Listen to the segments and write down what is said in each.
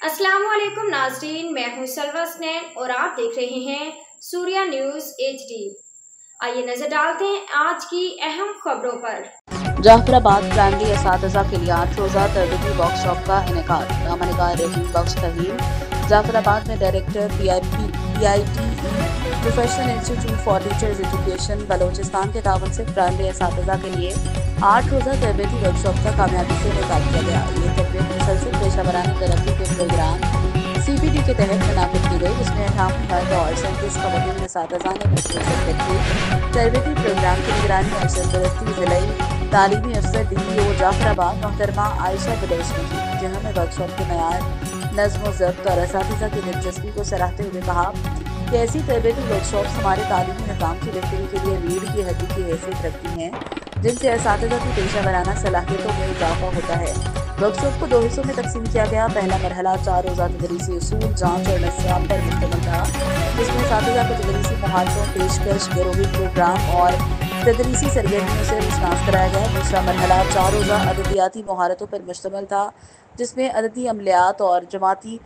अस्सलाम वालेकुम नाज़रीन, मैं हूं सलवा स्नैन और आप देख रहे हैं सूर्या न्यूज़ HD। आइए नजर डालते हैं आज की अहम खबरों पर। जाफराबाद प्राइमरी असातिज़ा के लिए 8 रोज़ा तरबियती वर्कशॉप का इनेकाद। नामनिगार रहीम बख्श तहीर जाफराबाद में director PITE professional institute for teachers education Balochistan के तावन से प्राइमरी असातिज़ा के लिए 8 रोज़ा तरबियती वर्कशॉप का कामयाबी से इनेकाद किया गया। ये तरबियत मुसलसल पेशा वराना तरक्की के प्रोग्राम CPD के तहत मुनाकिद की गई, जिसमें 58 मर्द और 37 ख़वातीन असातिज़ा ने मशरूफ़ शिरकत की। तरबियती प्रोग्राम की निगरानी और सरपरस्ती ज़िलाई तालीमी अफसर DPO जाफराबाद मोहतरमा आयशा बलोच ने की, जिन्होंने वर्कशॉप के मयार, नज़्म व ज़ब्त और असातिज़ा की दिलचस्पी को सराहते हुए कहा कि ऐसी तरबियती वर्कशॉप्स हमारे तालीमी निज़ाम की बेहतरी के लिए रीढ़ की हड्डी की हैसियत रखती हैं, जिनसे असातिज़ा की पेशा वराना सलाहियतों में इजाफा होता है। वर्कशॉप को 2 हिस्सों में तकसीम किया गया। पहला मरहला 4 रोज़ा तदरीसी उसूल, जांच और नस्याब पर मुश्तमिल था, जिसमें असातिज़ा को तदरीसी महारतों, पेशकश, गिरोही प्रोग्राम और तदरीसी सरगर्मियों से मुशनास कराया गया। दूसरा मरहला 4 रोज़ा अददियाती महारतों पर मुश्तमिल था, जिसमें अददी अमलियात और जमाती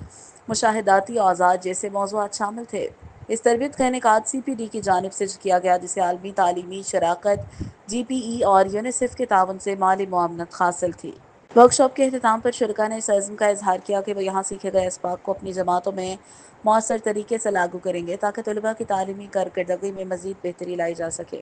मुशाहिदाती औज़ार जैसे मौज़ूआत शामिल थे। इस तरबियत का इनेकाद CPD की जानिब से किया गया, जिसे आलमी तालीमी शराकत, GPE और यूनिसेफ के तावन से माली मुआवनत हासिल थी। वर्कशॉप के अख्ताम पर शुरका ने इस अज़्म का इजहार किया कि वो यहाँ सीखे गए इसबाक को अपनी जमातों में मौसर तरीके से लागू करेंगे, ताकि तलबा की तालीमी कारकर्दगी में मज़ीद बेहतरी लाई जा सके।